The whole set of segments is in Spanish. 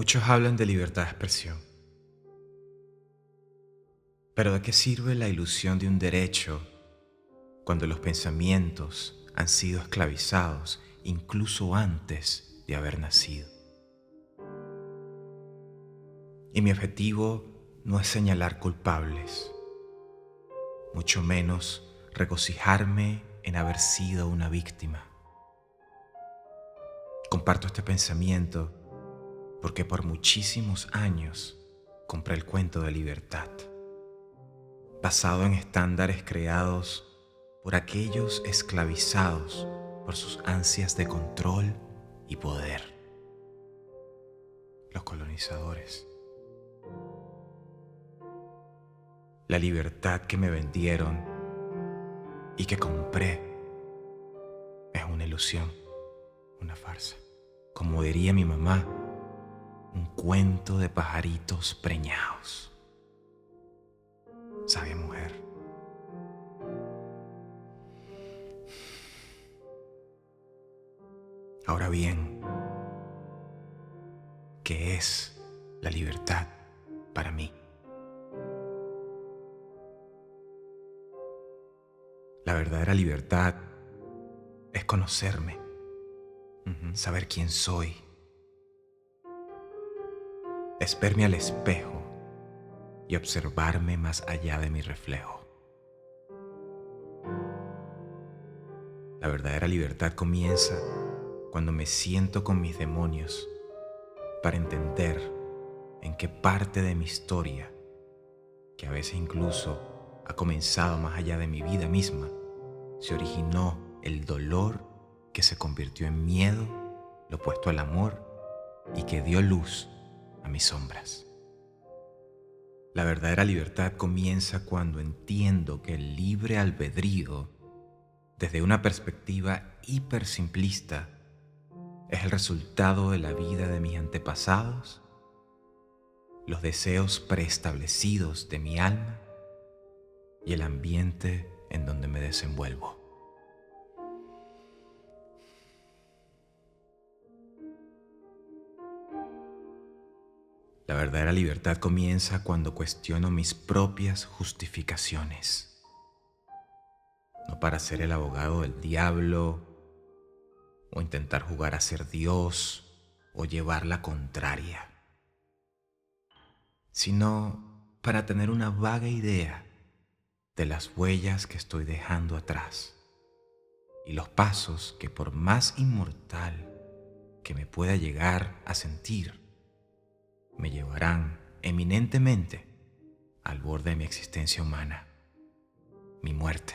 Muchos hablan de libertad de expresión, pero ¿de qué sirve la ilusión de un derecho cuando los pensamientos han sido esclavizados incluso antes de haber nacido? Y mi objetivo no es señalar culpables, mucho menos regocijarme en haber sido una víctima. Comparto este pensamiento porque por muchísimos años compré el cuento de libertad, basado en estándares creados por aquellos esclavizados por sus ansias de control y poder, los colonizadores. La libertad que me vendieron y que compré es una ilusión, una farsa. Como diría mi mamá, un cuento de pajaritos preñados. Sabia mujer. Ahora bien, ¿qué es la libertad para mí? La verdadera libertad es conocerme, saber quién soy, es verme al espejo y observarme más allá de mi reflejo. La verdadera libertad comienza cuando me siento con mis demonios para entender en qué parte de mi historia, que a veces incluso ha comenzado más allá de mi vida misma, se originó el dolor que se convirtió en miedo, lo opuesto al amor, y que dio luz a mis sombras. La verdadera libertad comienza cuando entiendo que el libre albedrío, desde una perspectiva hipersimplista, es el resultado de la vida de mis antepasados, los deseos preestablecidos de mi alma y el ambiente en donde me desenvuelvo. La verdadera libertad comienza cuando cuestiono mis propias justificaciones, no para ser el abogado del diablo o intentar jugar a ser Dios o llevar la contraria, sino para tener una vaga idea de las huellas que estoy dejando atrás y los pasos que, por más inmortal que me pueda llegar a sentir, me llevarán eminentemente al borde de mi existencia humana, mi muerte.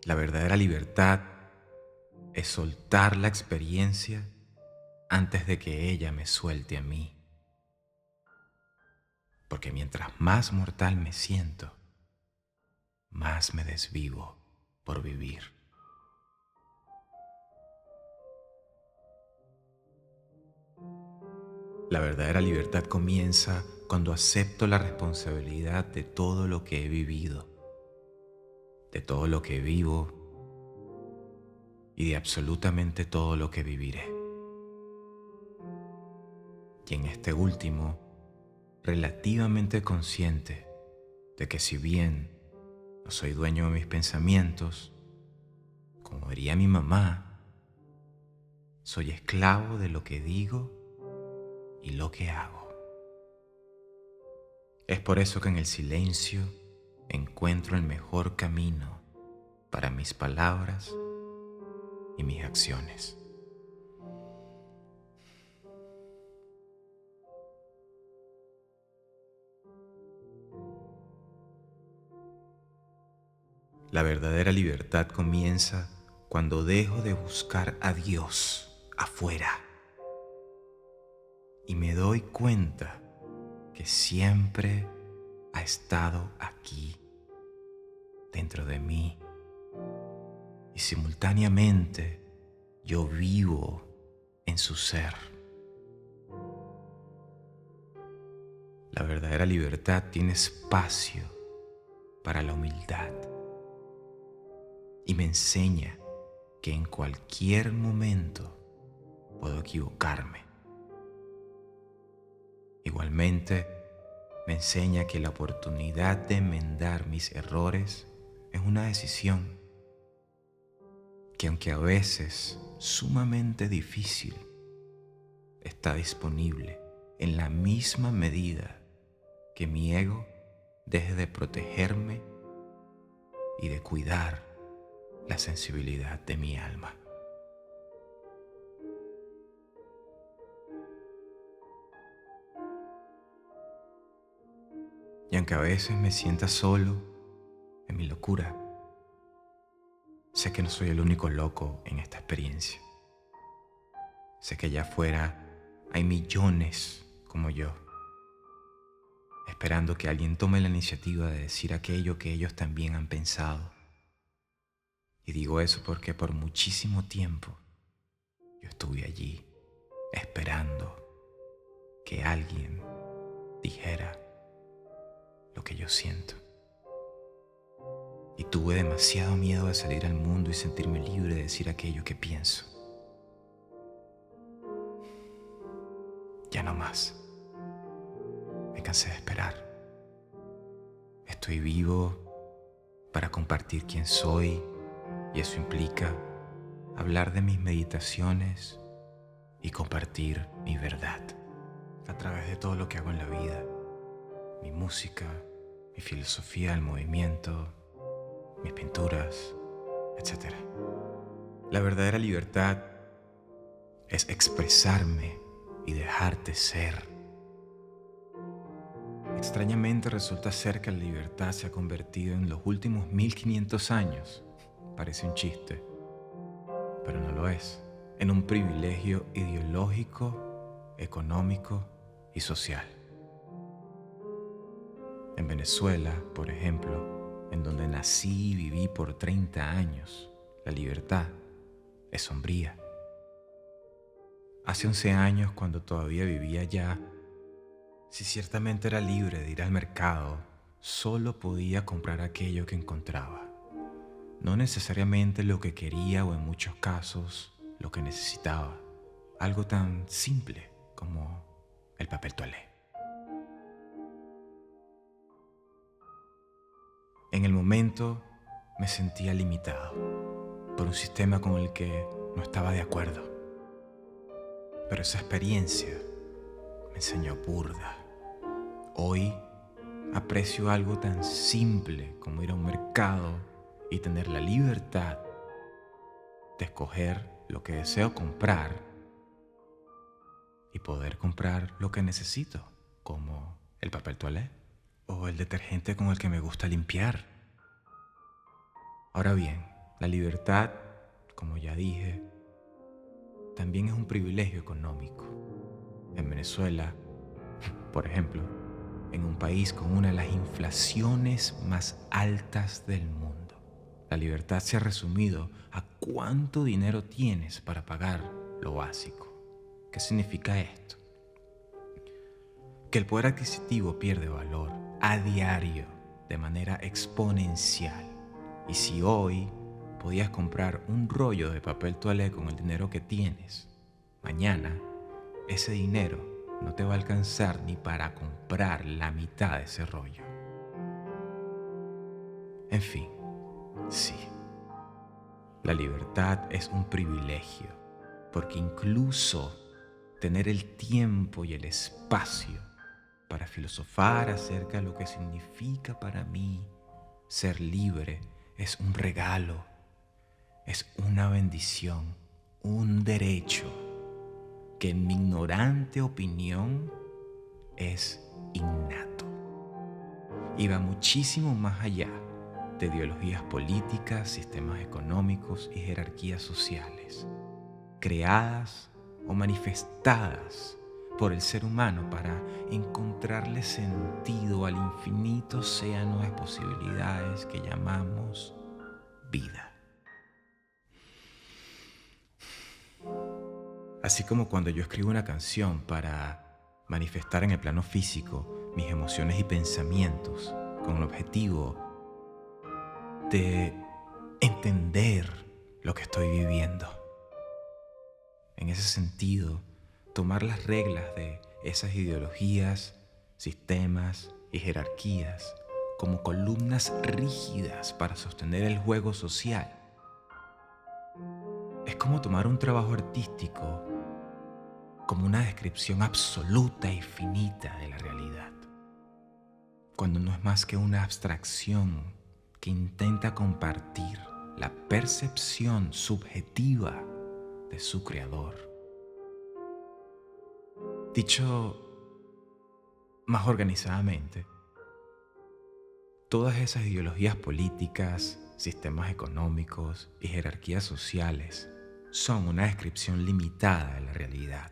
La verdadera libertad es soltar la experiencia antes de que ella me suelte a mí, porque mientras más mortal me siento, más me desvivo por vivir. La verdadera libertad comienza cuando acepto la responsabilidad de todo lo que he vivido, de todo lo que vivo y de absolutamente todo lo que viviré. Y en este último, relativamente consciente de que si bien no soy dueño de mis pensamientos, como diría mi mamá, soy esclavo de lo que digo y lo que hago. Es por eso que en el silencio encuentro el mejor camino para mis palabras y mis acciones. La verdadera libertad comienza cuando dejo de buscar a Dios afuera y me doy cuenta que siempre ha estado aquí, dentro de mí, y simultáneamente yo vivo en su ser. La verdadera libertad tiene espacio para la humildad y me enseña que en cualquier momento puedo equivocarme. Igualmente, me enseña que la oportunidad de enmendar mis errores es una decisión que, aunque a veces sumamente difícil, está disponible en la misma medida que mi ego deje de protegerme y de cuidar la sensibilidad de mi alma. Y aunque a veces me sienta solo en mi locura, sé que no soy el único loco en esta experiencia. Sé que allá afuera hay millones como yo, esperando que alguien tome la iniciativa de decir aquello que ellos también han pensado. Y digo eso porque por muchísimo tiempo yo estuve allí esperando que alguien dijera lo que yo siento. Y tuve demasiado miedo de salir al mundo y sentirme libre de decir aquello que pienso. Ya no más. Me cansé de esperar. Estoy vivo para compartir quién soy, y eso implica hablar de mis meditaciones y compartir mi verdad a través de todo lo que hago en la vida, mi música, mi filosofía del movimiento, mis pinturas, etc. La verdadera libertad es expresarme y dejarte ser. Extrañamente resulta ser que la libertad se ha convertido en los últimos 1500 años, parece un chiste, pero no lo es, en un privilegio ideológico, económico y social. En Venezuela, por ejemplo, en donde nací y viví por 30 años, la libertad es sombría. Hace 11 años, cuando todavía vivía allá, si ciertamente era libre de ir al mercado, solo podía comprar aquello que encontraba. No necesariamente lo que quería o en muchos casos lo que necesitaba. Algo tan simple como el papel toalé. En el momento me sentía limitado por un sistema con el que no estaba de acuerdo. Pero esa experiencia me enseñó burda. Hoy aprecio algo tan simple como ir a un mercado y tener la libertad de escoger lo que deseo comprar y poder comprar lo que necesito, como el papel toalé o el detergente con el que me gusta limpiar. Ahora bien, la libertad, como ya dije, también es un privilegio económico. En Venezuela, por ejemplo, en un país con una de las inflaciones más altas del mundo, la libertad se ha resumido a cuánto dinero tienes para pagar lo básico. ¿Qué significa esto? Que el poder adquisitivo pierde valor a diario de manera exponencial. Y si hoy podías comprar un rollo de papel toalé con el dinero que tienes, mañana ese dinero no te va a alcanzar ni para comprar la mitad de ese rollo. En fin, sí, la libertad es un privilegio, porque incluso tener el tiempo y el espacio para filosofar acerca de lo que significa para mí ser libre es un regalo, es una bendición, un derecho que en mi ignorante opinión es innato y va muchísimo más allá de ideologías políticas, sistemas económicos y jerarquías sociales, creadas o manifestadas por el ser humano para encontrarle sentido al infinito océano de posibilidades que llamamos vida. Así como cuando yo escribo una canción para manifestar en el plano físico mis emociones y pensamientos con el objetivo de entender lo que estoy viviendo. En ese sentido, tomar las reglas de esas ideologías, sistemas y jerarquías como columnas rígidas para sostener el juego social. Es como tomar un trabajo artístico como una descripción absoluta y finita de la realidad, cuando no es más que una abstracción que intenta compartir la percepción subjetiva de su creador. Dicho más organizadamente, todas esas ideologías políticas, sistemas económicos y jerarquías sociales son una descripción limitada de la realidad,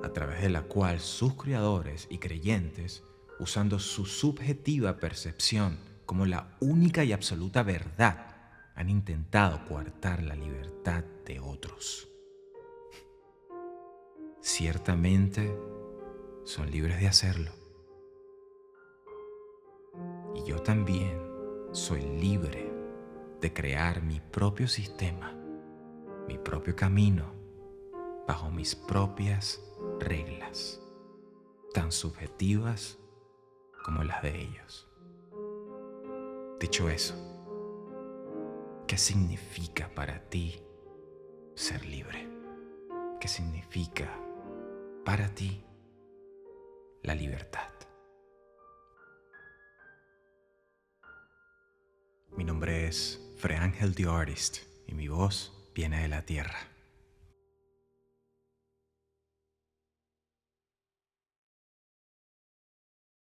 a través de la cual sus creadores y creyentes, usando su subjetiva percepción como la única y absoluta verdad, han intentado coartar la libertad de otros. Ciertamente, son libres de hacerlo. Y yo también soy libre de crear mi propio sistema, mi propio camino, bajo mis propias reglas, tan subjetivas como las de ellos. Dicho eso, ¿qué significa para ti ser libre? ¿Qué significa para ti la libertad? Mi nombre es Freángel the Artist y mi voz viene de la tierra.